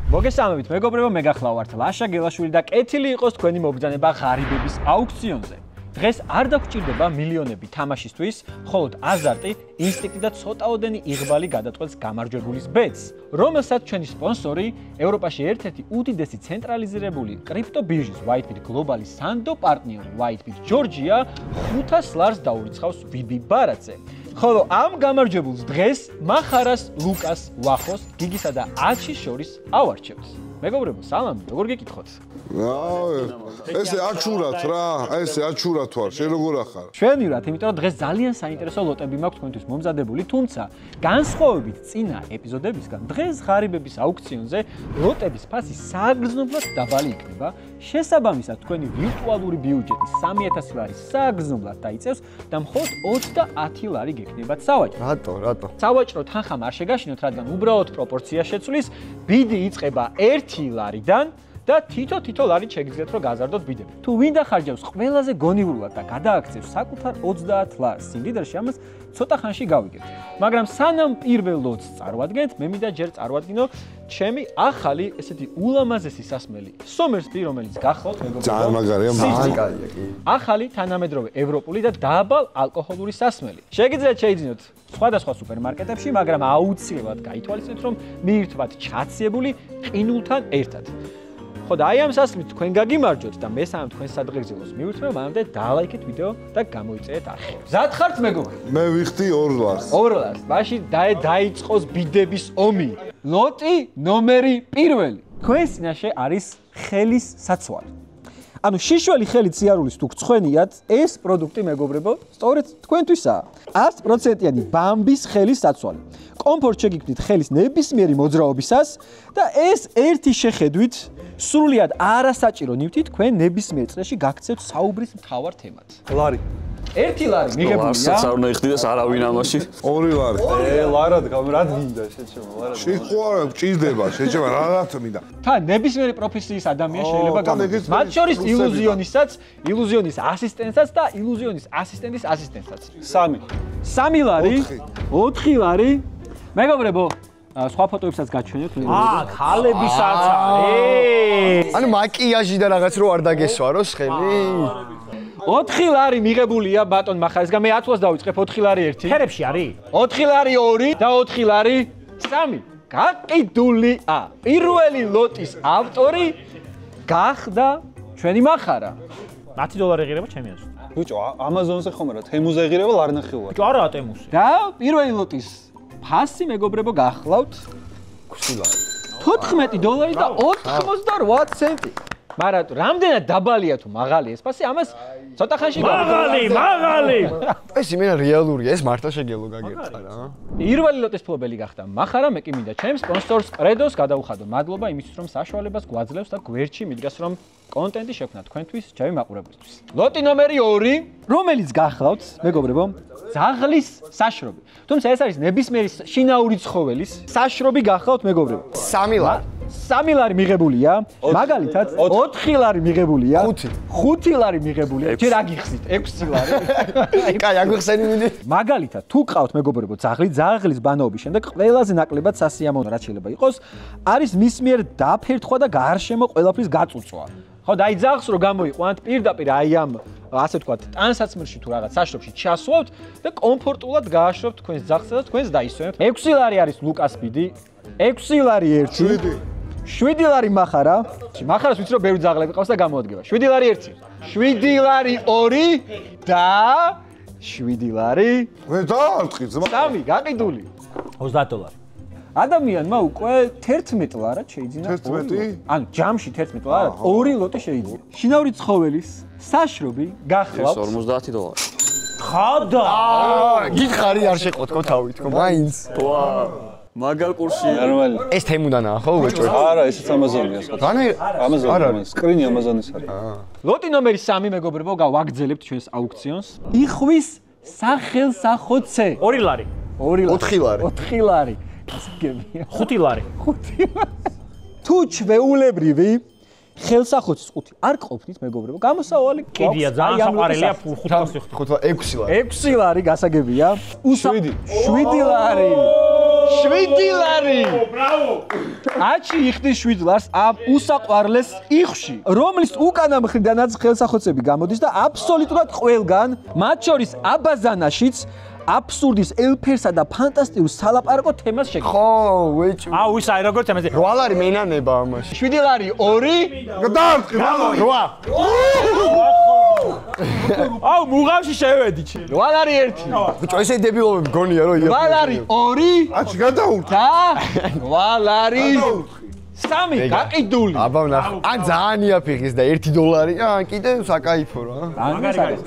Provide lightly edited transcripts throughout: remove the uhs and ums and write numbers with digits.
მოგესალმებით, მეგობრებო, მე გახლავართ ლაშა გელაშვილი და კეთილი იყოს თქვენი მობრძანება ღარიბების აუქციონზე. დღეს არ დაგჭირდება მილიონები თამაშისთვის, მხოლოდ აზარტი, ინსტინქტი და ცოტაოდენი იღბალი გადაწყვეტს გამარჯვებულის ბედს, რომელსაც ჩვენი სპონსორი, ევროპაში ერთ-ერთი უდიდესი ცენტრალიზირებული კრიპტობირჟის WhiteBit გლობალის სანდო პარტნიორი WhiteBit Georgia 500 ლარს დაურიცხავს ვიბი ბარაძე. ხოლო ამ გამარჯვებულს დღეს მახარას, ლუკას, ვახოს, გიგისა და აცის შორის ავარჩევს. მეგობრებო, სალამი, როგორ გეკითხოთ? ესე აჩურად რა, ესე აჩურად ვარ, შენ როგორ ახარ? ჩვენივრად, იმიტომ რომ დღეს ძალიან საინტერესო ლოტები მაქვს თქვენთვის მომზადებული, თუმცა განსხვავებით წინა ეპიზოდებისგან, დღეს ღარიბების აუქციონზე ლოტების ფასი საგრძნობლად დაბალი იქნება. შესაბამისად, თქვენი ვირტუალური ბიუჯეტი 3000 ლარი საგრძნობლად დაიწევს და მხოლოდ 30 ლარი გექნებათ სავაჭრო. რატო? სავაჭრო თანხამ არ შეგაშინოთ, რადგან უბრალოდ პროპორცია შეცვლის, ბიდი იწყება 1 ლარიდან და თითო ლარი შეგიძლიათ რომ გაზარდოთ ბიდები. თუ ვინდა ხარჯავს ყველაზე გონივრულად და გადააქცევს საკუთარ 30 ლარს სიმდიდრეში, ამას ცოტა ხანში გავიგებთ. მაგრამ სანამ პირველ ლოტს წარვადგენთ, მე მინდა ჯერ წარვადგინო ჩემი ახალი, ესეთი ულამაზესი სასმელი სომერსბი, რომელიც გახლავთ მეგობრებო. ძალიან მაგარია, მაგარია კი. ახალი თანამედროვე ევროპული და დაბალ ალკოჰოლური სასმელი. შეგიძლიათ შეიძინოთ სხვადასხვა სუპერმარკეტებში, მაგრამ აუცილებლად გაითვალისწინოთ, რომ მიირთვათ ჩაციებული ყინულთან ერთად. ხო და აი ამ სასმით თქვენ გაგიმარჯვოთ და მე სანამ თქვენ სადღეგრძელოს მივირთმევ, მანამდე დალაიქეთ ვიდეო და გამოიწერეთ არხები. მზად ხართ მეგობრებო? მე ვიხდი 2 ლარს. 2 ლარს. მაშინ დაიწყოს ბიდების ომი. ლოტი ნომერი 1. თქვენს წინაშე არის ხელის საცვალი. ანუ შიშველი ხელით სიარულის თუ გწვენიათ, ეს პროდუქტი მეგობრებო, სწორედ თქვენთვისაა. 100%-იანი ბამბის ხელის საცვალი. კომფორტ შეგიქმნით ხელის ნებისმიერი მოძრაობისას და ეს ერთი შეხედვით სრულიად არასაჭირო ნივთი თქვენ ნებისმიერ წრეში გაქცევთ საუბრის მთავარ თემად. ლარი. 1 ლარი მიღებულია. არსაც არ უნდა იხდიდეს არავინ ამაში. 2 ლარი. ლარად რა მინდა შეჭება, ლარად. შეხვარ ჭირდება, შეჭება რა მინდა. თან ნებისმიერი პროფესიის ადამიანი შეიძლება გამოდგეს. მათ შორის ილუზიონის ასისტენტსაც და ილუზიონის ასისტენტის ასისტენტსაც. 3 ლარი, 4 ლარი. მეგობრებო, სხვა ფოტოებსაც გაჩვენებთ. ქალებისაც არის. ანუ მაკიაჟი და რაღაც რო არ დაგესვაროს ხელი. 4 ლარი მიღებულია ბატონ მახარისგან. მე 1000-ს დავიწყებ, 4 ლარი 1. ფერებში არის? 4 ლარი 2 და 4 ლარი 3. გაყიდულია. პირველი ლოტის ავტორი გახდა ჩვენი მახარა. 10 დოლარი ღირება ჩემი აზრით. ბიჭო, Amazon-ზე ხომ რა, თემუზე ღირება ლარ ნახევარი. ბიჭო, არა ატემუსი. და პირველი ლოტის ფასი მეგობრებო გახლავთ 20 ლარი. 14 დოლარი და 88 ცენტი. მაგრამ რამდენად დაბალია თუ მაღალია ეს ფასი, ამას ცოტა ხანში მაღალი. ეს იმენა რეალურია, ეს მართლა შეგელო გაგერწა რა. პირველი ლოტის ფლობელი გახდა მახარა, მე კი მინდა ჩემს სპონსორს კრედოს გადაუხადო მადლობა იმისთვის, რომ საშუალებას გვაძლევს და გვერდში მიდგას, რომ კონტენტი შექმნა თქვენთვის, ჩემი მაყურებლისთვის. ლოტი ნომერი 2, რომელიც გახლავთ, მეგობრებო, ძაღლის საშრობი. თუმცა ეს არის ნებისმიერი შინაური ცხოველის საშრობი გახლავთ, მეგობრებო. 3 ლარი. 3 ლარი მიღებულია, მაგალითად 4 ლარი მიღებულია, 5 ლარი მიღებულია, ჯერ აგიხსნით 6 ლარი. კაი, აგვიხსენი მინდი. მაგალითად, თუ ყავთ მეგობრებო ძაღლის ბანაობის შემდეგ ყველაზე ნაკლებად სასიამოვნო რაც შეიძლება იყოს, არის მის მიერ დაფერთხვა და გარშემო ყველაფრის გაწუწვა. ხო, და აი ძაღლს რო გამოიყვანთ პირდაპირ აი ამ ასე ვთქვათ, ტანსაცმელში თუ რაღაც საშრობში ჩასვავთ და კომფორტულად გააშრობთ თქვენს ძაღლსა და თქვენს დაისვენებთ. 6 ლარი არის ლუკას ბიდი, 6 ლარი 1. 7 ლარი მახარა. მახარას ვიცი რომ ბევრი ძაღლები ყავს და გამოადგება. 7 ლარი 1, 7 ლარი 2 და 7 ლარი. მე დაარტყი ძმა. 3 გაყიდული. 30 დოლარი. ადამიანმა უკვე 11 ლარად შეიძინა. 11? ანუ ჯამში 11 ლარად 2 ლოტი შეიძინა. შინაური ცხოველის საშრობი გახლავთ 50 დოლარი. ხადა. გითხარი არ შეყოთქო თავი თქო, მაინც. მაგარ კურსია. ნორმალი. ეს თემუდანაა ხო უეჭვე? არა, ესეც Amazon-ია სხვა. Amazon. არა, სკრინი Amazon-ის არის. ლოტი ნომერი 3 მეგობრებო, გავაგრძელებთ ჩვენს აუქციონს. იხვის სახელსახოცე. 2 ლარი. 2 ლარი. 4 ლარი. 4 ლარი. გასაგებია. 5 ლარი. 5 ლარი. თუ ჩვეულებრივი ხელსახოცის 5 არ ყოფნით მეგობრებო, გამოსავალი კიდია ძალიან საყვარელია 500 6 ლარი. 6 ლარი გასაგებია. 7 ლარი. 7 ლარი. ბრავო. აჩი იხდის 7 ლარს ამ უსაყვარლეს იხში, რომლის უკანა მხრიდანაც ხელსახოცები გამოდის და აბსოლუტურად ყველგან, მათ შორის აბაზანაშიც აბსურდის ელფერსა და ფანტასტიკურ სალაპარაკო თემას შეგა. ხო, ვეჭ. აუ ის აი როგორ თემაზე. 8 ლარი მენანება ამაში. 7 ლარი 2 გადაარტყი, ბალო. 8. აუ მუღამში შევედი. 8 ლარი 1. ბიჭო, ესე დებილობები გონია რომ 8 ლარი 2 აჩი გადაურტყი. და 8 ლარი 3 გაყიდული. აბა ნახე. ან ძალიან იაფიღეს და $1. ან კიდე საკაიფო რა.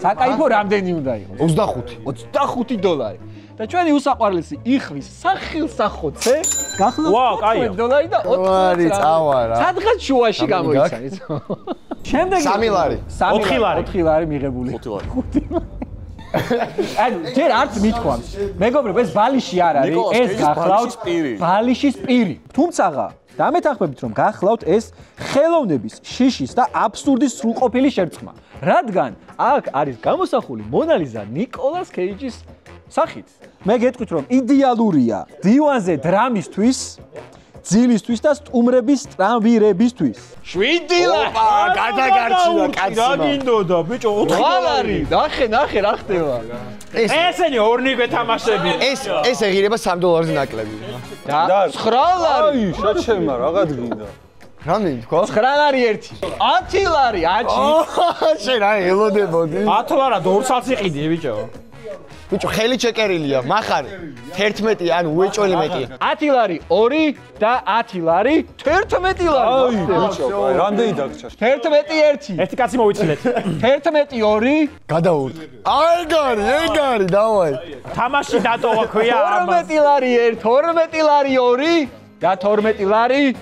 საკაიფო რამდენი უნდა იყოს? 25. $25. და ჩვენი უსაყვარლესი იხვის სახილსახოცე გახლავთ ვაუ, კაია. $20 და 4 ლარი წავა რა. სადღაც შუაში გამოიცა ის. შემდეგი 3 ლარი. 4 ლარი მიღებული. 5 ლარი. ანუ ჯერ არც მithქვამს. მეგობრებო, ეს ბალიში არ არის, ნიკოლას ეს კეიჯის გახლავთ ბალიში პირი. ბალიშის პირი. თუმცა დამეთანხმებით რომ გახლავთ ეს ხელოვნების, შიშის და აბსურდის სრულყოფილი შერწყმა. რადგან აქ არის გამოსახული მონალიზა ნიკოლას კეიჯის სახით. მე გეტყვით რომ იდეალურია დივანზე დრამისთვის, ძილისთვის და სტუმრების ტრანვირებისთვის. 7 ლარი. გადაგარჩინა რა კაცმა. გინდოდა ბიჭო 4 ლარი. ნახე რა ხდება. ესენი ორნივე თამაშები. ეს ეღირება $3 ნაკლები. და 9 ლარი. აი, შეჩემა რაღაც გინდა. რამდენი თქვა? 9 ლარი 1. 10 ლარი აჩი. შენ რა ელოდებოდი? 10 ლარა დორცალს იყიდი ბიჭო. ბიჭო, ხელი ჩეკერილია, maxari 11 ან უეჭველი მეტი. 10 ლარი 2 და 10 ლარი 11 ლარი. აი, ბიჭო, აი, რამდენი დაგჭა? 11 1. ერთი კაცი მოვიცილეთ. 11 2 გადაურტყი. ეგარი, დავაი. თამაში დატოვა ქვია ამას. 12 ლარი 1, 12 ლარი 2 და 12 ლარი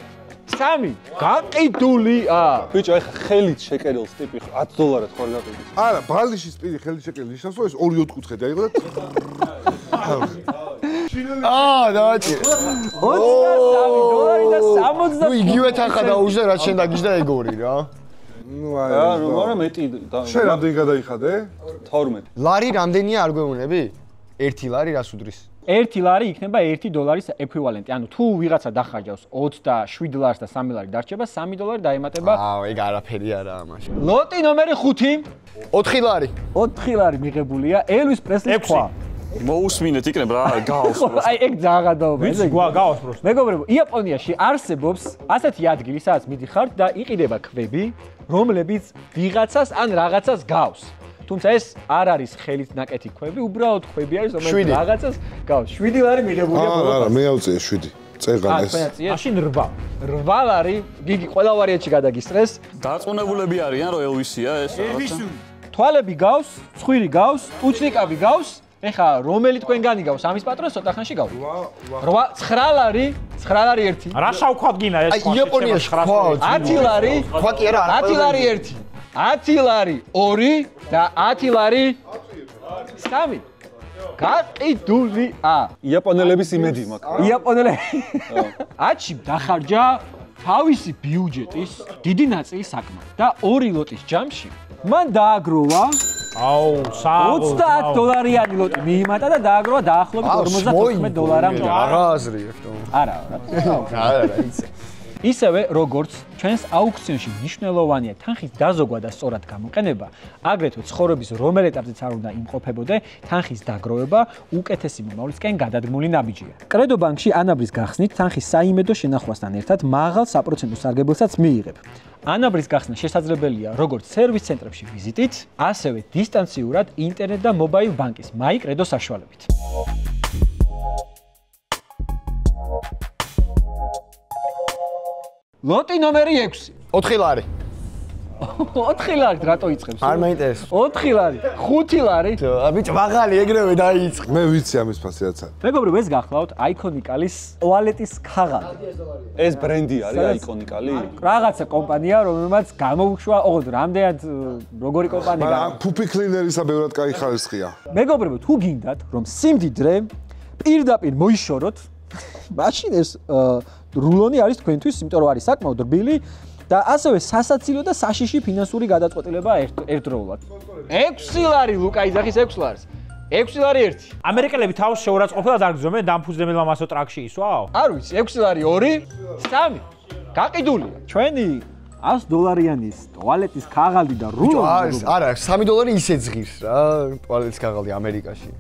3. გაყიდულია. ბიჭო, ეხა ხელით შეკერილს ტიპი $10 ხო არ გაყიდის? არა, ბალიშის პირი ხელით შეკერილი ნიშნავს, რომ ეს 2 ოთხკუთხედი აიღო და დააჭირე. $23 და 60. ნუ იგივე თანხა დაუჟდა რაც შენ დაგიჟდა ეგორი რა. ნუ აი. მაგრამ მეტი შენ რამდენი გადაიხადე? 12. ლარი რამდენია არ გვეუბნები? 1 ლარი რას უდრის? 1 ლარი იქნება $1 ეკვივალენტი. ანუ თუ ვიღაცა დახარჯავს 27 ლარს და 3 ლარი დარჩება, $3 დაემატება. აუ, ეგ არაფერი არა ამაში. ლოტი ნომერი 5. 4 ლარი. 4 ლარი მიღებულია ელვის პრესლის თქვა. მოусმინეთ იქნებ რა გავს. აი ეგ ძაღადაობა. ვიცი, გაავს პროსტო. მეგობრებო, იაპონიაში არსებობს ასეთი ადგილი, სადაც მიდიხართ და იყიდება ქვები, რომლებიც ვიღაცას ან რაღაცას გავს. თუმცა ეს არ არის ხელით ნაკეთი ქვები, უბრალოდ ქვები არის, რომელიც რაღაცას გავს. 7 ლარი მიღებულია ბოლოს. არა, მე ავწია 7. წეღან ეს. მაშინ 8. 8 ლარი, გიგი ყველა ვარიანტში გადაგისწრეს. დარწმუნებულები არიან რომ ელვისია ეს რაღაცა. თვალები გავს, ცხვირი გავს, ტუჩნიკავი გავს. ეხა რომელი თქვენგანი გავს ამის პატრონს ცოტა ხანში გავს. 9 ლარი 1. რა შავქვად გინა ეს აი იაპონიაში ხვა 10 ლარი, ხვა კი არა 10 ლარი 1. 10 ლარი 2 და 10 ლარი 3. გაყიდულია. იაპონელების იმედი მაქვს. იაპონელები. აჩი დახარჯა თავისი ბიუჯეტის დიდი ნაწილი საკმად და 2 ლოტის ჯამში მან დააგროვა აუ, $30 ლოტი მიიმატა და დააგროვა დაახლოებით $54. რა აზრი აქვს? არა. არა, იცი. ისევე როგორც ჩვენს აუქციონში მნიშვნელოვანია თანხის დაზოგვა და სწორად გამოყენება, აგრეთვე ცხოვრების რომელ ეტაპზეც არ უნდა იმყოფებოდე, თანხის დაგროვება უკეთესი მომავლისკენ გადადგმული ნაბიჯია. კრედო ბანკში ანაბრის გახსნით თანხის საიმედო შენახვასთან ერთად მაღალ საპროცენტო სარგებელსაც მიიღებ. ანაბრის გახსნა შესაძლებელია როგორც სერვის ცენტრებში ვიზიტით, ასევე დისტანციურად ინტერნეტ და მობაილ ბანკის MyCredo საშუალებით. ლოტი ნომერი 6. 4 ლარი. 4 ლარი რატო იწყებს? არ მაინტერესებს. 4 ლარი, 5 ლარი. ბიჭო, მაღალი ეგრევე დაიწყე. მე ვიცი ამის ფასიაცა. მეგობრებო, ეს გახლავთ აიკონიკალის ტუალეტის ქაღალდი. ეს ბრენდი არის აიკონიკალი? რაღაცა კომპანია, რომელმაც გამოუშვა, ოღონდ რამდენად როგორი კომპანია მაგრამ ფუფი კლინერისა ბევრად კაი ხარისხია. მეგობრებო, თუ გინდათ, რომ სიმდიდრე პირდაპირ მოიშოროთ, მაშინ ეს რულონი არის თქვენთვის, იმიტომ რომ არის საკმაოდ რბილი და ასევე სასაცილო და საშიში ფინანსური გადაწყვეტილება ერთდროულად. 6 ლარი ლუკა იძახის 6 ლარს. 6 ლარი 1. ამერიკელები თავს შეურაცხყოფილად არ გძნობენ დამფუძნებელმა მასო ტრაქში ისვაო? არ ვიცი, 6 ლარი 2, 3. გაყიდულია. ჩვენი $100-იანი ტუალეტის ქაღალდი და რულა. არა, $3 ისე ძღირს რა, ტუალეტის ქაღალდი ამერიკაში.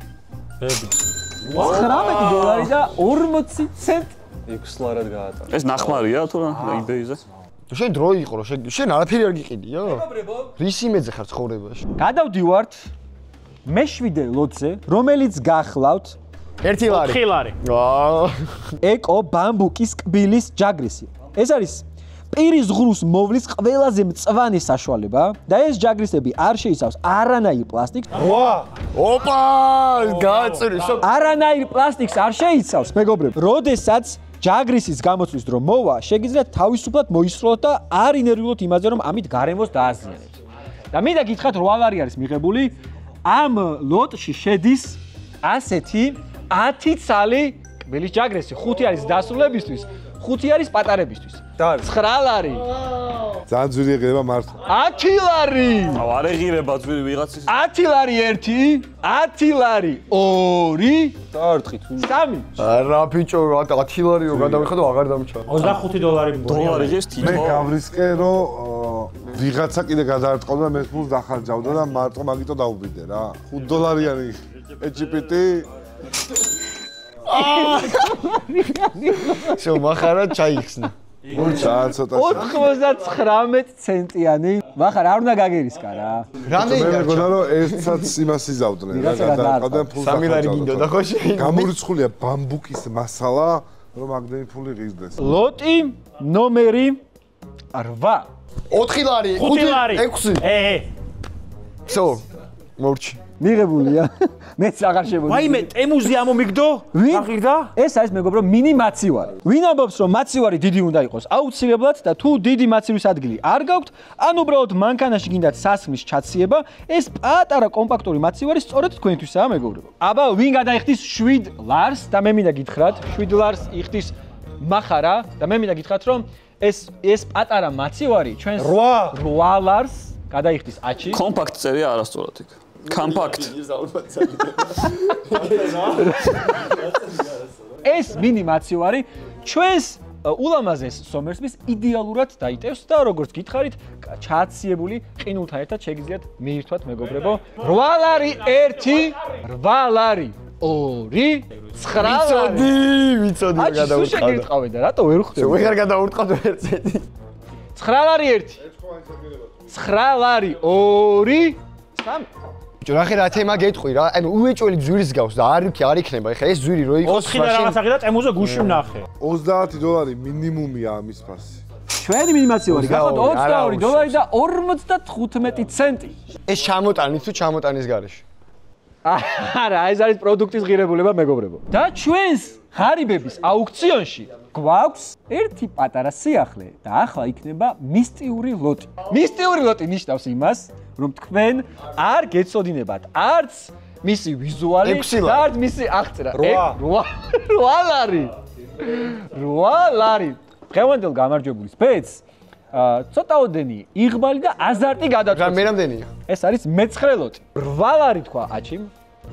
$19 და 40 ცენტი. 6 ლარად გაატარა. ეს ნახმარია თუ რა eBay-ზე? შენ დრო იყო რა, შენ არაფერი არ გიყიდია? რის იმედზე ხარ ცხოვრებაში? გადავდივართ მე-7 ლოტზე, რომელიც გახლავთ 1 ლარი. 4 ლარი. აა ეკო ბამბუკის კბილის ჯაგრისი. ეს არის პირის ღრუს მოვლის ყველაზე მწვანე საშუალება და ეს ჯაგრისები არ შეიცავს არანაირ პლასტიკს. ოპა, გააწერი, არანაირ პლასტიკს არ შეიცავს, მეგობრებო. როდესაც ჯაგრისის გამოცვლის დრო მოვა, შეგიძლიათ თავისუფლად მოისროლოთ და არ ინერვიულოთ იმაზე, რომ ამით გარემოს დააზიანებთ. და მინდა გითხრათ 8 ლარი არის მიღებული. ამ ლოტში შედის ასეთი 10 ცალი კბილის ჯაგრისი. 5 არის დასრულებისთვის, 5 არის პატარებისთვის. 9 ლარი. ძალიან ძვირი ეგრება მართლა. 10 ლარი. არ ეღირება ძვირი ვიღაცის. 10 ლარი 1, 10 ლარი 2, დაარტყით. 3. არა ბიჭო, 10 ლარიო გადავიხადო, აღარ დამჩა. $25 დოლარი ღირს მე თითო. გავრისკე რომ ვიღაცა კიდე გადაარტყავდა და მე ფულს დახარჯავდა და მარტო მაგიტო დაუბრიდე რა. $5-იანი ეჭიპიტი. შო מחარა ჩაიხსნა. ძალიან ცოტა. 99 ცენტიანი. მახარ არ უნდა გაგერისკა რა. რამე მე მეგონა რომ ერთსაც იმას იზავდნენ რა, გადაარტყავდნენ ფულს. 3 ლარი გინდოდა ხო შენ? გამორიცხულია ბამბუკის მასალა, რომ ამდენი ფული ღირსდეს. ლოტი ნომერი 8. 4 ლარი, 5 ლარი. 6. სო, მორჩი. მიღებულია. მეც აღარ შემოდი. ვაიმე, ტემუზე ამომიგდო? აღიღდა? ეს არის მეგობრო მინი მაცივარი. ვინ ამბობს რომ მაცივარი დიდი უნდა იყოს? აუცილებლად და თუ დიდი მაცივრის ადგილი არ გაქვთ, ან უბრალოდ მანქანაში გინდათ სასმის ჩაციება, ეს პატარა კომპაქტური მაცივარი სწორედ თქვენთვისაა მეგობრებო. აბა ვინ გადაიხდის 7 ლარს და მე მინდა გითხრათ, 7 ლარს იხდის მახარა და მე მინდა გითხრათ რომ ეს პატარა მაცივარი ჩვენს 8 ლარს გადაიხდის აჩი. კომპაქტ წერია არასწორად იქ. კომპაქტ. ეს მინი მაცივარი ჩვენს ულამაზეს სომერსმის იდეალურად დაიტევს და როგორც გითხარით, ჩააციებული ყინულთან ერთად შეგიძლიათ მიირთვათ მეგობრებო. 8 ლარი 1, 8 ლარი 2, 9 ლარი. ვიცოდი აჩი სულ გადავუტყავდა. შეგირტყავე და რატო ვერ ხვდები? ვეღარ გადავუტყავდა ერთზეთი. 9 ლარი 1, 9 ლარი 2, 3. ბიჭო, ნახე რა თემა გეტყვი რა. ანუ უეჭველი ძვირის გავს და არ იქნება. ეხლა ეს ძვირი რო იყოს, 4 და რაღაც აღიდა ტემუზე გუში ვნახე. $30 მინიმუმია ამის ფასი. ჩვენი მინი მაცივარი გახოთ $22 და 55 ცენტი. ეს ჩამოტანით თუ ჩამოტანის გარეშე. არა, ეს არის პროდუქტის ღირებულება მეგობრებო. და ჩვენს ღარიბების აუქციონში გვაქვს ერთი პატარა სიახლე და ახლა იქნება მისტიური ლოტი. მისტიური ლოტი ნიშნავს იმას, რომ თქვენ არ გეწოდინებათ არც მისი ვიზუალი და არც მისი აღწერა. 8 ლარი. 8 ლარი. დღევანდელ გამარჯვებულის ბედს ცოტაოდენი იღბალი და აზარტი გადაწყვეტს. რა მე რამდენია? ეს არის მე-9 ლოტი. 8 ლარი თქვა აჩიმ.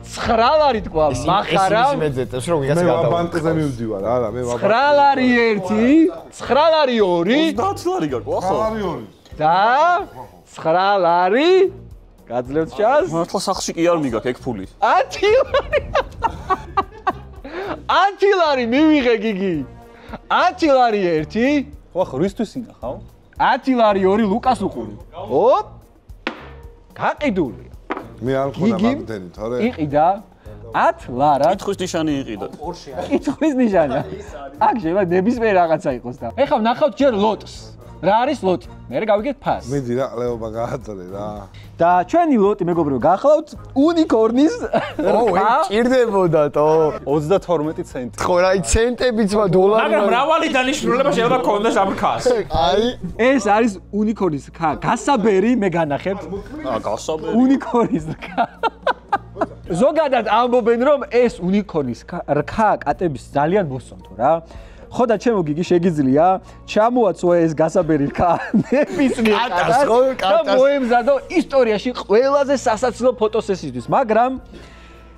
9 ლარი თქვა მახარა. ეს იმედზეთებს რომ ვიღაც მე გადავა. ბანკზე მივდივარ, არა, მე 9 ლარი 1, 9 ლარი 2 20 ლარი გაქვს ახლა. და 9 ლარი გაძლევთ ჩას. მართლა სახლში კი არ მიგაქ ეგ ფული. 10 ლარი. 10 ლარი მივიღე გიგი. 10 ლარი 1, ხო ახლა რისთვის ინახავ? 10 ლარი 2 ლუკას უყური. ოპ! გაყიდული. მე არ მქონა მაგდენი, თორე. იყიდა 10 ლარად. კითხვის ნიშანი იყიდა. კითხვის ნიშანია. აქ შეიძლება ნებისმიერ რაღაცა იყოს და. ეხლა ვნახავთ ჯერ ლოტს. რა არის ლოტი? მე გავიგეთ ფასს. მიდი რა ყლეობა გააძლე რა. და ჩვენი ლოტი მეგობრებო გახლავთ უნიკორნის ჭირდებოდათო 32 ცენტი. ხო რა ცენტებიც ვა დოლარი. მაგრამ მრავალი დანიშნულება შეიძლება ქონდეს ამ ქას. აი ეს არის უნიკორნის ხა. გასაბერი მე განახებთ. გასაბერი. უნიკორნის ხა. ზოგადად ამბობენ რომ ეს უნიკორნის რქა კატების ძალიან მოსწონთო რა. ხო და ჩემო გიგი შეგიძლია ჩამოაცო ეს გასაბერი რქა ნებისმიერ კატას და მოემზადო ისტორიაში ყველაზე სასაცილო ფოტოსესიისთვის, მაგრამ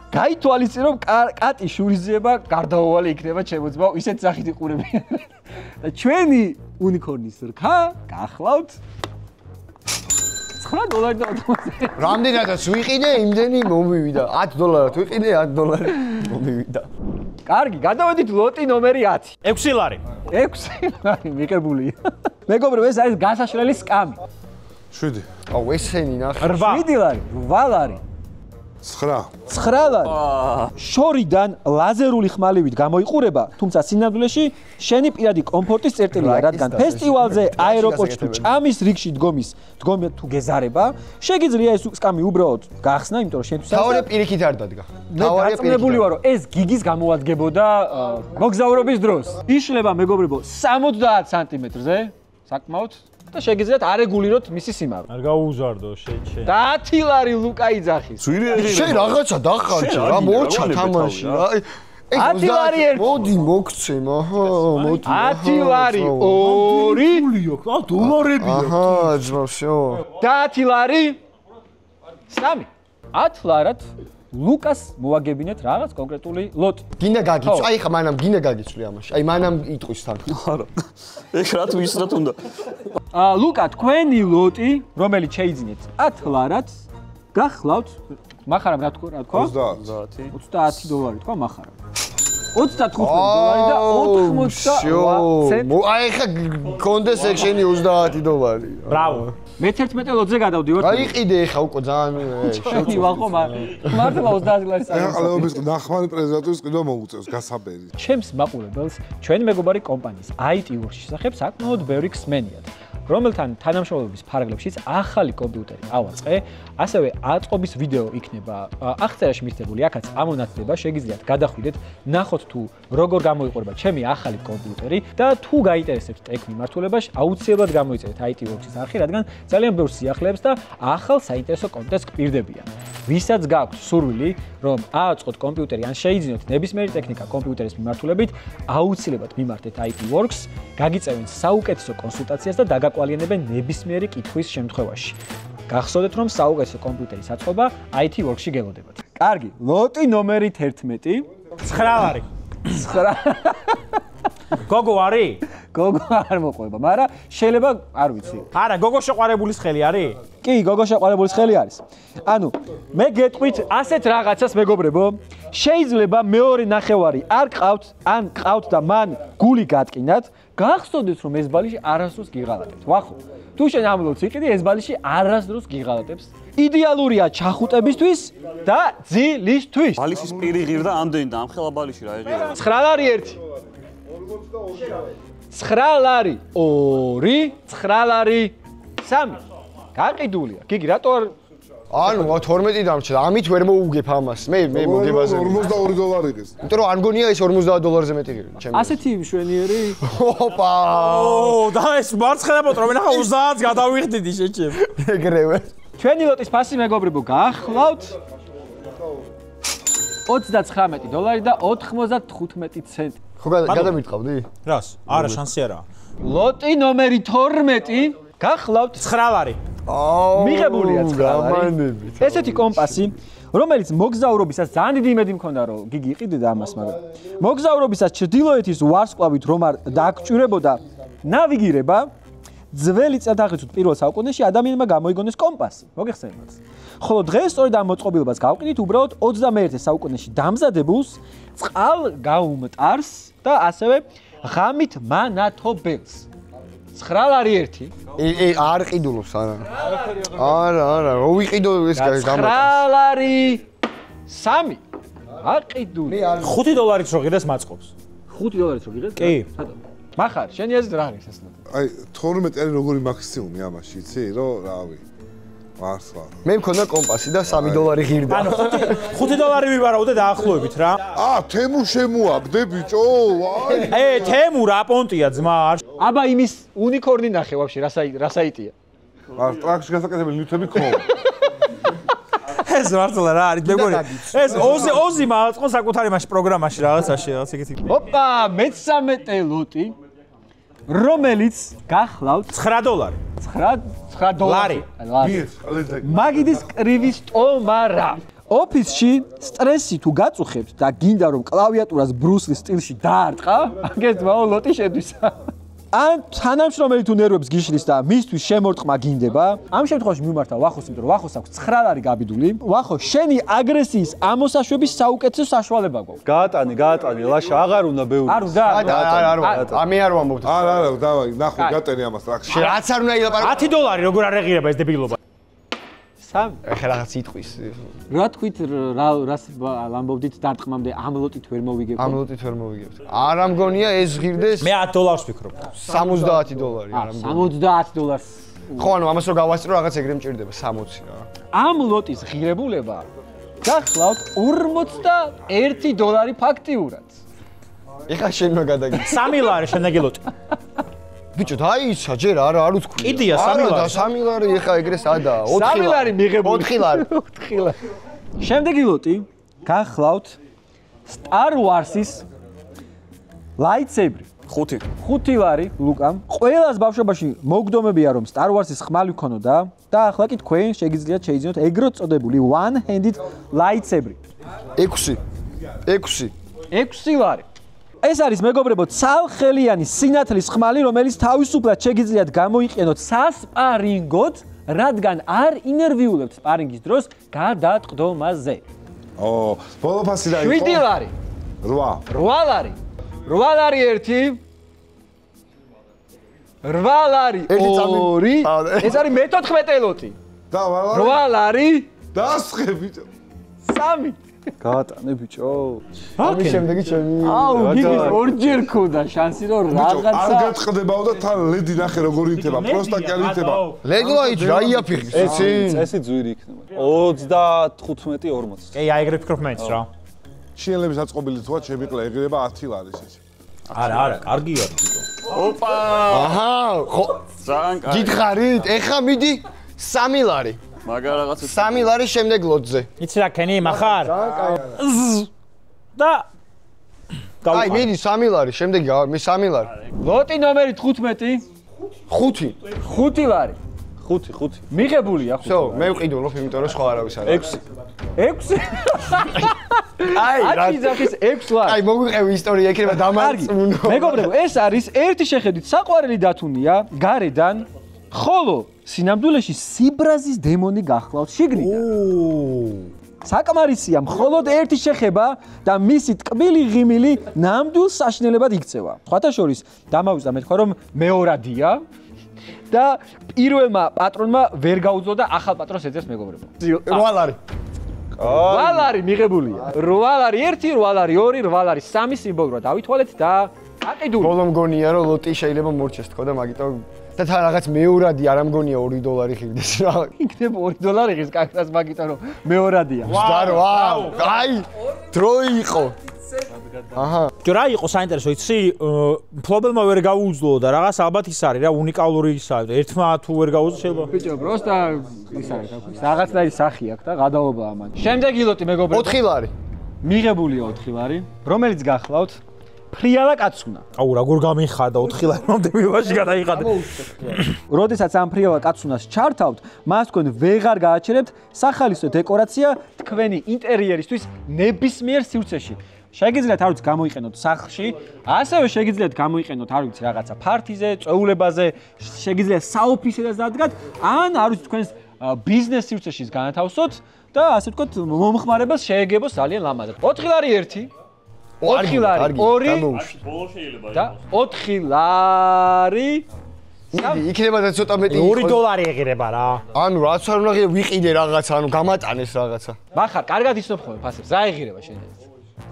გაითვალისწინო რომ კატი შურიზება გარდაუვალი იქნება ჩემო ძმაო, ისეთ სახით იყურებიან. და ჩვენი უნიკორნის რქა გახლავთ $9.80. რამდენადაც ვიყიდე, იმდენი მომივიდა. $10 ვიყიდე, $10 მომივიდა. კარგი, გადავედით ლოტი ნომერი 10. 6 ლარი. 6 ლარი მიკრებულია. მეგობრებო, ეს არის გასაშლელი სკამი. 7. აუ, ესენი ნახე. 7 ლარი, 8 ლარი. 9 ლარი. შორიდან ლაზერული ხმალივით გამოიყურება, თუმცა სინამდვილეში შენი პირადი კომფორტის წერტილია, რადგან ფესტივალზე, აეროპორტში თუ ჭამის რიგში დგომის თუ გეზარება, შეგიძლია ეს სკამი უბრალოდ გახსნა, იმიტომ რომ შენთვის თავარი პირიქით არ დადგა. თავარი პირიქით ვარ, რომ ეს გიგის გამოადგებოდა მოგზაურობის დროს. იშლება მეგობრებო 70 სანტიმეტრზე, საკმაოდ და შეგიძლიათ არეგულიროთ მისი სიმაღლე. არ გაუზარდო შეჩე. 10 ლარი ლუკა იძახის. შენ რაღაცა დახარჯე რა, მოჩა თამაში რა. 10 ლარი ერთი. მოდი მოგცე, აჰა, მოდი. 10 ლარი 2 დოლარებია. აჰა, ძმავშო. 10 ლარი 3. 10 ლარად ლუკას მოაგებინეთ რაღაც კონკრეტული ლოტი. გინდა გაგიწვი, აი ხა მანამ გინდა გაგიწვი ამაში. აი მანამ იტყვის თან. არა. ეხლა რა თუ ისრათ უნდა. ლუკა, თქვენი ლოტი, რომელიც შეიძინეთ 10 ლარად, გახლავთ, მახარამ რა თქვა? 30 დოლარი თქვა მახარამ. 35 დოლარი და 88 ცენტი. აი ხა კონდეს ექშენი $30. ბრავო. მე-11 ლოტზე გადავდივართ. გაიყიდე ხა უკვე ძალიან შენი ვაღო მართლა 30 ლარი აი ყალეობის ნახმარი პრეზიდენტის კიდევ მოუწევს გასაბერი. ჩემს მაყურებელს ჩვენი მეგობარი კომპანიის IT Works შესახებ საკმაოდ ბევრი ხსმენიათ, რომელთან თანამშრომლობის ფარგლებშიც ახალი კომპიუტერი ავაწყე, ასევე აწყობის ვიდეო იქნება აღწერაში მისდებული, აქაც ამონაცდება, შეგიძლიათ გადახვიდეთ, ნახოთ თუ როგორ გამოიყურება ჩემი ახალი კომპიუტერი და თუ გაინტერესებთ ტექ მიმართულებაში, აუცილებლად გამოიწერეთ IT Works-ის არხი, რადგან ძალიან ბევრ სიახლეებს და ახალ საინტერესო კონტენტს გპირდებიან. ვისაც გაქვთ სურვილი, რომ ააწყოთ კომპიუტერი ან შეიძინოთ ნებისმიერი ტექნიკა კომპიუტერის მიმართულებით, აუცილებლად მიმართეთ IT Works, გაგიწევენ საუკეთესო კონსულტაციას და დაგაკვალიანებენ ნებისმიერი კითხვის შემთხვევაში. გახსოვდეთ, რომ საუკეთესო კომპიუტერის აწყობა IT Works-ში გელოდებათ. კარგი, ლოტი ნომერი 11. 9 ლარი. 9. გოგო არის? გოგო არ მოყვება, მაგრამ შეიძლება არ ვიცი. არა, გოგო შეყვარებულის ხელი არის? კი, გოგო შეყვარებულის ხელი არის. ანუ, მე გეტყვით ასეთ რაღაცას მეგობრებო, შეიძლება მეორე ნახევარი არ გყავთ, ან გყავთ და მან გული გატკინათ, გახსოვდეთ რომ ეს ბალიში არასდროს გიღალატებთ. ვახო, თუ შენ ამ ლოტს იყიდი, ეს ბალიში არასდროს გიღალატებს. იდეალურია ჩახუტებისთვის და ძილისთვის. ბალიშის პირი ღირდა ამდენი და ამხელა ბალიში რა ეღირა. 9 ლარი 1. 9 ლარი 2, 9 ლარი 3. გაყიდულია. გიგი, რატო არ ანუ 12 დამჭირდა. ამით ვერ მოუგებ ამას. მე მოგებაზე. $42 ის. იმიტომ რომ არ მგონია ეს $50 მეტი ჩემი. ასეთი მშვენიერი? ოპა! და ეს მარცხენა პოტრა მე ნახა 30-ს გადავიხდიდი შეჭებ. ეგრევე. ჩვენი ლოტის ფასი მეგობრებო გახლავთ $39 და 95 ცენტი. ხო გადამიტყავდი? რას? არა, შანსი არა. ლოტი ნომერი 12 გახლავთ 9 ლარი. მიღებულია 9 ლარი. ესეთი კომპასი, რომელიც მოგზაურობისას ძალიან დიდი იმედი მქონდა, რომ გიგი იყიდე და ამას, მაგრამ მოგზაურობისას ჩრდილოეთის ვარსკვლავით რომ არ დააგჭირებოდა ნავიგირება, ძველი წელთაღრიცხვით პირველ საუკუნეში ადამიანმა გამოიგონეს კომპასი. მოგეხსენებათ? ხოლო დღეს სწორედ ამ მოწყობილობას გავყიდით უბრალოდ 21 საუკუნეში დამზადებულს, წყალგაუმტარს და ასევე ღამით მანათობელს. 9 ლარი 1. არ ყიდულობს არა. არა, რო ვიყიდო ეს გამოტანს. 9 ლარი 3. აყიდული. $5 რო ღირდეს მაწყობს. $5 რო ღირდეს? კი. მახარ, შენი აზრით რა არის ეს? აი 12 წელი როგორი მაქსიმუმი ამაში, იცი, რომ რავი. მართლა. მე მქონდა კომპასი და $3 ღირდა. ანუ $5 ვიბარავდე დაახლოებით რა. თემუ შემოაგდე ბიჭო, ვაი. თემუ რა პონტია ძმა არ. აბა იმის უნიკორნი ნახე ვაფშე, რა საიტია? არ ტრაქში გასაკეთებელი ნივთები ქონდა. ეს მართლა რა არის მეგონი. ეს ოზი მაწყო საკუთარი მაშ პროგრამაში რაღაცაში რაღაც ეგეთი. ოპა, მე-13 ლოტი, რომელიც გახლავთ $9. 9 დოლარი. მაგიდის კრივის ტომარა. ოფისში სტრესი თუ გაწუხებთ და გინდა რომ კლავიატურას ბრუსლის სტილში დაარტყა, აგეთ მაო ლოტი შედის. ან თანამშრომელი თუ ნერვებს გიშლის და მისთვის შემორტყმა გინდება, ამ შემთხვევაში მიმართა ვახოს, იმიტომ რომ ვახოს აქვს 9 ლარი გაბიდული. ვახო, შენი აგრესიის ამოსაშვების საუკეთესო საშუალება გვაქვს. გაატანი, ლაშა, აღარ უნდა ბევრი. არ უნდა? ამე არ ვამბობ. არა, დავაი, ნახო, გატენი ამას რა. რაც არ უნდა ილაპარაკო. $10 როგორ არ ეღირება ეს დებილობა. სამ. ეხლა რაღაც იტყვის. რა თქვით, რას ამბობდით დარტყმამდე ამ ლოტით ვერ მოვიგებ? ამ ლოტით ვერ მოვიგებთ. არა მგონია ეს ღირდეს მე $10 ვფიქრობ. $70 არა მგონია. $70. ხო, ანუ ამას რო გავასწრო რაღაც ეგრე მჭირდება 60 რა. ამ ლოტის ღირებულება გახლავთ $41 ფაქტიურად. ეხლა შენ უნდა გადაგიცი. $3 შენაგი ლოტი. ბიჭო, დაიცა ჯერ არ უცქვი. კიდია $3. $3 ეხლა ეგრე სადაა? $3 მიღებული. 4 ლარი. 4 ლარი. შემდეგი ლოტი გახლავთ Star Wars-ის lightsaber. 5 ლარი ლუკამ. ყველას ბავშვობაში მოგდომებია რომ Star Wars-ის ხმალი ქონოდა და ახლა კი თქვენ შეგიძლიათ შეიძინოთ ეგრეთ წოდებული one-handed lightsaber. 6 ლარი. ეს არის მეგობრებო ცალხელიანი სინათლის ხმალი, რომელიც თავისუფლად შეგიძლიათ გამოიყენოთ სასპარინგოდ, რადგან არ ინერვიულებთ სპარინგის დროს გადატყდომაზე. ბოლო ფასი და იყო 7 ლარი. 8 ლარი. 8 ლარი 1. 8 ლარი 2. ეს არის მე-14 ლოტი. და 8 ლარი დასხე ბიჭო. 3. გაატანე ბიჭო. ამის შემდეგი ჩემი. აუ, გიგის ორჯერ ქონდა შანსი რომ რაღაცა არ გაწყდებაო და თან ლედი ნახე როგორ ითება, პროსტა კი არ ითება. ლეგლაით რა იაფიხის? წესი ძვირი იქნება. 35-40. კი, აი ეგრე ვფიქრობ მეც რა. შიელების აწყობილი თქვა, შემიყლა ეგრება 10 ლარი ისე. არა, კარგია ბიჭო. ოპა! აჰა, ხო. ძალიან კარგი. გითხარით? ეხა მიდი 3 ლარი. მაგარ რაღაცა 3 ლარი შემდეგ ლოტზე. იცი რა ქენი מחარ? და აი, მიდი 3 ლარი, შემდეგი მე 3 ლარი. ლოტი ნომერი 15. 5. 5 ლარი. 5. მიღებულია ხო? всё, მე ვყიდულობ, იმიტომ რომ სხვა არავის არ არის. 6. აი, რა. აჩიზახის 6 ლარი. აი, მოგვიყევი ისტორია იქნება დამარწმუნო. მეგობრებო, ეს არის ერთი შეხედვით საყვარელი დათუნია გარედან, ხოლო სინამდვილეში სიბრაზის დემონი გახლავთ შიგნიდან. საკმარისია მხოლოდ ერთი შეხება და მისი ტკბილი ღიმილი ნამდვილ საშინელებად იქცევა. სხვათა შორის დამავიწყდა მეთქვა რომ მეორადია და პირველმა პატრონმა ვერ გაუძლო და ახალ პატრონს ეძებს მეგობრებო. 8 ლარი. 8 ლარი მიღებულია. 8 ლარი 1, 8 ლარი 2, 8 ლარი 3 სიმბოლურად დავითვალეთ და აყიდული. ბოლო მგონია რომ ლოტი შეიძლება მორჩეს თქო და მაგიტომ და თან რაღაც მეორადი არ ამგონია $2 ხილდეს რა. იქნება $2 ხის კაკრას მაგიტო რომ მეორადია. ვაუ, აი, დრო იყო. აჰა. ჯო რა იყო საინტერესო, იცი, ფლობელმა ვერ გაუძლო და რაღაც ალბათ ის არის რა, უნიკალური ის არის. ერთმა თუ ვერ გაუძლო შეიძლება. ბიჭო, პროსტა ის არის რაღაცნაირი სახი აქვს და გადაობაა მან. შემდეგი ლოტი მეგობრებო. 4 ლარი. მიღებულია 4 ლარი, რომელიც გახლავთ ფრიალა კაცუნა. აუ, როგორ გამიხარდა 4 ლარი მომდებივაში გადაიხადა. როდესაც ამ ფრიალა კაცუნას ჩართავთ, მას თქვენ ვეღარ გააჩერებთ სახალისო დეკორაცია თქვენი ინტერიერისთვის ნებისმიერ სივრცეში. შეგიძლიათ არ ვიცი გამოიყენოთ სახლში, ასევე შეგიძლიათ გამოიყენოთ არ ვიცი რაღაცა ფართიზე, წვეულებაზე, შეგიძლიათ საოფისედაც დადგათ, ან არ ვიცი თქვენს ბიზნეს სივრცეში განათავსოთ და ასე ვთქვათ, მომხმარებას შეეგებოს ძალიან ლამაზად. 4 ლარი 1, 4 ლარი 2 და 4 ლარი იქნება და ცოტა მეტი $2 ეღირება რა. ანუ რაც არ უნდა ვიყიდე რაღაცა, ანუ გამატანეს რაღაცა. მახარ, კარგად იცნობ ხოლმე ფასებს, რა ეღირება შენ?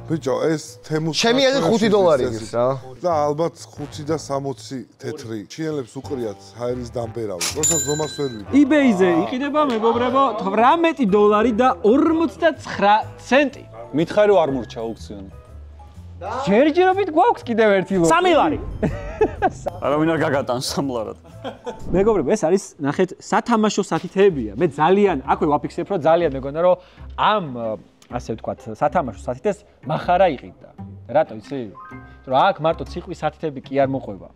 ბიჭო, ეს თემუს ჩემი აზრით $5 იგებს რა. და ალბათ 5 და 60 თეთრი. ჩიელებს უყრიათ ჰაერის დამბერავი. როცა ზომას ვერ ვიდ. eBay-ზე იყიდება მეგობრებო $18 და 49 ცენტი. მითხარი არ მორჩა აუქციონი. ჯერჯერობით გვაქვს კიდევ ერთი ლოტი. 3 ლარი. არავინ არ გაგატანს სამლარად. მეგობრებო, ეს არის ნახეთ სათამაშო სათითეებია. მე ძალიან აქვე ვაფიქსებ, რომ ძალიან მეგონა რომ ამ ასე ვთქვათ, სათამაშო სათითეს מחარა იყიდა. რატო იცი? რომ აქ მარტო ციყვის სათითები კი არ მოყვება.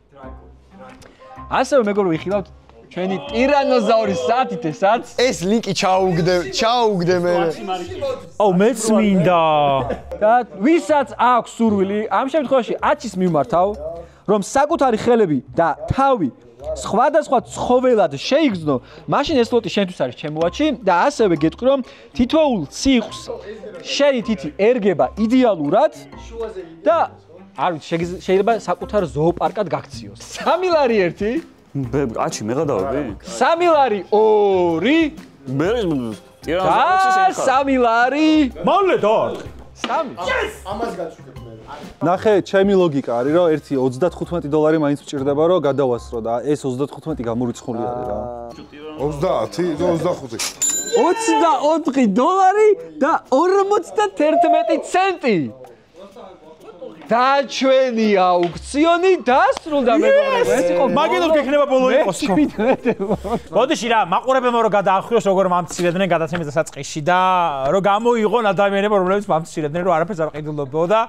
ასევე მეგობრებო, იხილავთ ჩვენი ტირანოზაურის საათით ესაც. ეს ლინკი ჩაუგდე მე. აუ მეც მინდა. და ვისაც აქვს სურვილი, ამ შემთხვევაში 10-ის მიმართავ, რომ საკუთარი ხელები და თავი სხვადასხვა ცხოველად შეიგრძნო, მაშინ ეს ლოტი შენთვის არის ჩემოაჩი და ასევე გეტყვი რომ თითოეულ ციყვს შენი თითი ერგება იდეალურად და არ ვიცი შეიძლება საკუთარ ზოოპარკად გაქციოს. 3 ლარი 1 აჩი მე გადავები? 3 ლარი 2 მე და 3 ლარი მალე და 3 ამას გაჩვენებ მე. ნახე, ჩემი ლოგიკა არის, რომ ერთი $35 მაინც მჭირდება, რომ გადავასრო და ეს 35 გამორიცხული არის რა. 30 25 $24 და 51 ცენტი. და ჩვენი აუქციონი დასრულდა მეგობრებო, ეს იყო მაგინოს გექნება ბოლო იყოს. მოდიში რა, მაყურებელმა რომ გადაახიოს როგორ მამცირებდნენ გადაცემის დასაწყისში და რომ გამოიღონ ადამიანებმა რომლებიც მამცირებდნენ რომ არაფერს არ ყიდულობო და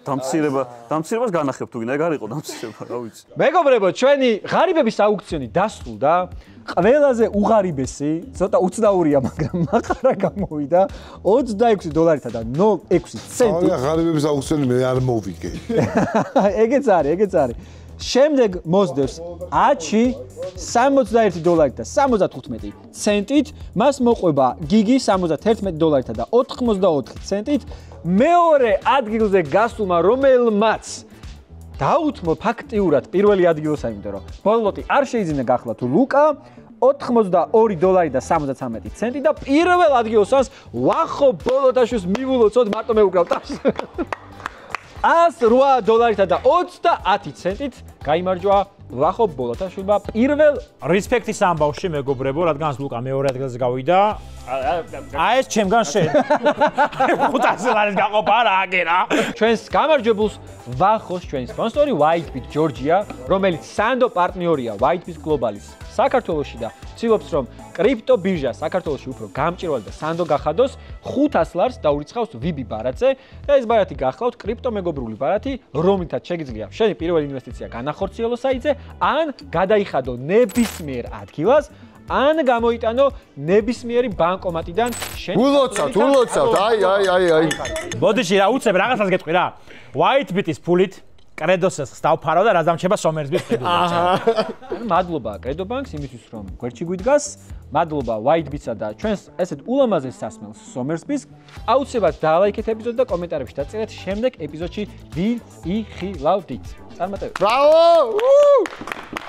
დამცირებას განახებ თუ გინდა ეგ არ იყო დამცირება, რა ვიცი. მეგობრებო, ჩვენი ღარიბების აუქციონი დასრულდა. ყველაზე უღარიბესი, ცოტა უცნაურია, მაგრამ მაყარა გამოვიდა $26 და 0.6 ცენტი. ღარიბების აუქციონი მე არ მოვიგე. ეგეც არის. შემდეგ მოსდევს აჩი $61 და 75 ცენტით, მას მოყვება გიგი $71 და 84 ცენტით. მეორე ადგილზე გასულმა რომელმაც დაუთმო ფაქტიურად პირველი ადგილოსა, იმიტომ რომ ბოლოტი არ შეიძინა გახლა თუ ლუკა $82 და 73 ცენტი და პირველ ადგილოსას ვახო ბოლოტაშვილს მივულოცოთ მარტო მე უკრავ ტას. $108 და 30 ცენტით გაიმარჯვა ვახო ბოლოტაშვილმა პირველ რესპექტის ამბავში მეგობრებო, რადგან ლუკა მეორე ადგილზე გავიდა. აი ეს ჩემგან შენ. 500 ლარის გაყოფა რა აგერა. ჩვენს გამარჯვებულს ვახოს ჩვენი სპონსორი Whitebit Georgia, რომელიც სანდო პარტნიორია Whitebit Global-ის საქართველოში და ცდილობს რომ კრიპტო ბირჟა საქართველოში უფრო გამჭირვალე და სანდო გახადოს 500 ლარს დაურიცხავს ვიბი ბარათზე და ეს ბარათი გახლავთ კრიპტო მეგობრული ბარათი, რომლითაც შეგიძლია შენი პირველი ინვესტიცია განახორციელო საიტზე, ან გადაიხადო ნებისმიერ ადგილას, ან გამოიტანო ნებისმიერი ბანკომატიდან შენ. ულოცავთ, აი. მოდიში რა უცებ რაღაცას გეტყვი რა. Whitebit-ის ფულით კრედოსს დავფარო და რა დამჩება Somersby-ს ფედერაცია. მადლობა კრედო ბანკს იმისთვის რომ გვერდში გვიდგას. მადლობა Whitebit-სა და ჩვენს ესეთ ულამაზეს სასმელს Somersby-ს. აუცილებლად დაალაიქეთ ეპიზოდი და კომენტარებში დაწერეთ შემდეგ ეპიზოდში ვინ იხილავდით. წარმატებები. ბრავო!